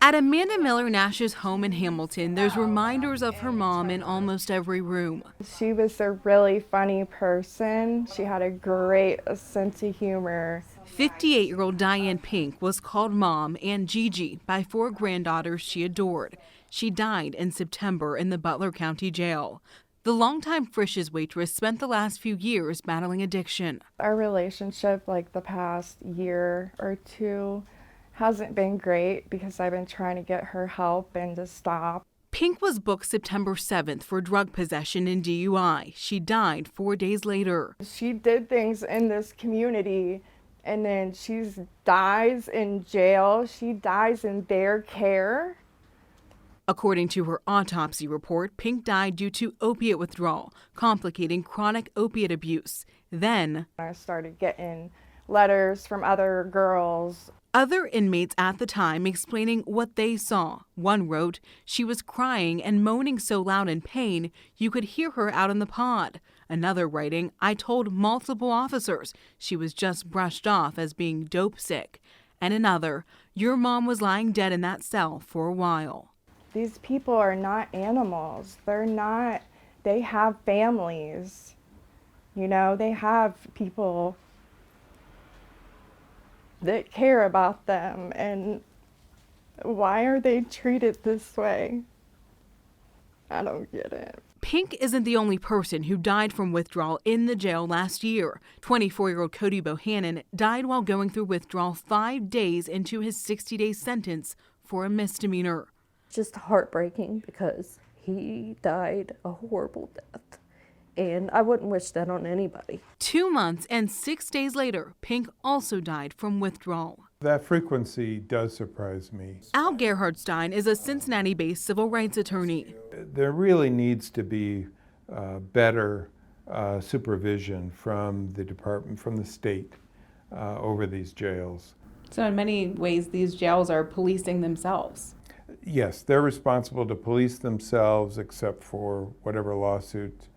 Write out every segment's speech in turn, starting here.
At Amanda Miller Nash's home in Hamilton, there's reminders of her mom in almost every room. She was a really funny person. She had a great sense of humor. 58-year-old Diane Pink was called Mom and Gigi by 4 granddaughters she adored. She died in September in the Butler County Jail. The longtime Frisch's waitress spent the last few years battling addiction. Our relationship, like the past year or two, hasn't been great because I've been trying to get her help and to stop. Pink was booked September 7th for drug possession and DUI. She died 4 days later. She did things in this community and then she dies in jail. She dies in their care. According to her autopsy report, Pink died due to opiate withdrawal, complicating chronic opiate abuse. Then, I started getting letters from other girls. Other inmates at the time explaining what they saw. One wrote, "She was crying and moaning so loud in pain, you could hear her out in the pod." Another writing, "I told multiple officers she was just brushed off as being dope sick." And another, "Your mom was lying dead in that cell for a while." These people are not animals. They have families. You know, they have people that care about them, and why are they treated this way? I don't get it. Pink isn't the only person who died from withdrawal in the jail last year. 24-year-old Cody Bohannon died while going through withdrawal 5 days into his 60-day sentence for a misdemeanor. Just heartbreaking because he died a horrible death. And I wouldn't wish that on anybody. 2 months and 6 days later, Pink also died from withdrawal. That frequency does surprise me. Al Gerhardstein is a Cincinnati-based civil rights attorney. There really needs to be better supervision from the department, from the state, over these jails. So in many ways, these jails are policing themselves. Yes, they're responsible to police themselves, except for whatever lawsuit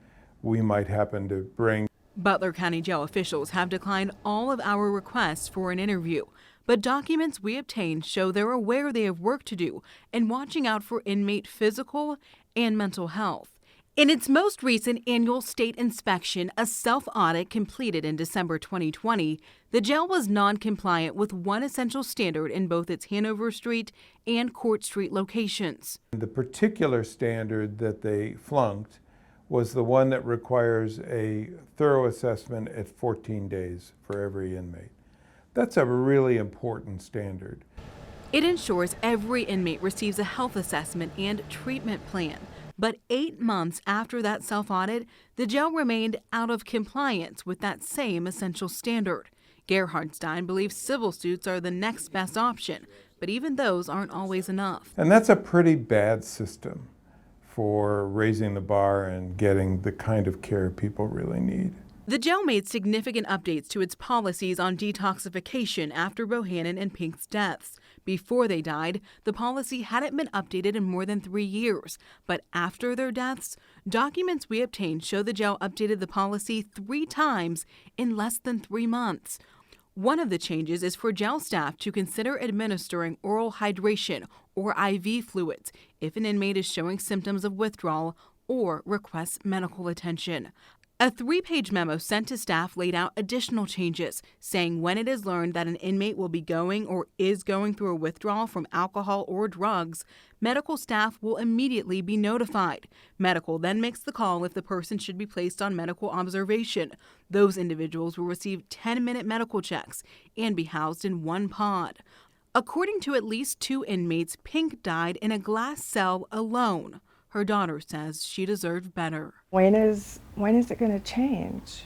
we might happen to bring. Butler County Jail officials have declined all of our requests for an interview, but documents we obtained show they're aware they have work to do in watching out for inmate physical and mental health. In its most recent annual state inspection, a self-audit completed in December 2020, the jail was non-compliant with one essential standard in both its Hanover Street and Court Street locations. The particular standard that they flunked was the one that requires a thorough assessment at 14 days for every inmate. That's a really important standard. It ensures every inmate receives a health assessment and treatment plan. But 8 months after that self-audit, the jail remained out of compliance with that same essential standard. Gerhardstein believes civil suits are the next best option, but even those aren't always enough. And that's a pretty bad system for raising the bar and getting the kind of care people really need. The jail made significant updates to its policies on detoxification after Bohannon and Pink's deaths. Before they died, the policy hadn't been updated in more than 3 years. But after their deaths, documents we obtained show the jail updated the policy 3 times in less than 3 months. One of the changes is for jail staff to consider administering oral hydration or IV fluids if an inmate is showing symptoms of withdrawal or requests medical attention. A 3-page memo sent to staff laid out additional changes, saying when it is learned that an inmate will be going or is going through a withdrawal from alcohol or drugs, medical staff will immediately be notified. Medical then makes the call if the person should be placed on medical observation. Those individuals will receive 10-minute medical checks and be housed in one pod. According to at least 2 inmates, Pink died in a glass cell alone. Her daughter says she deserved better. When is it going to change?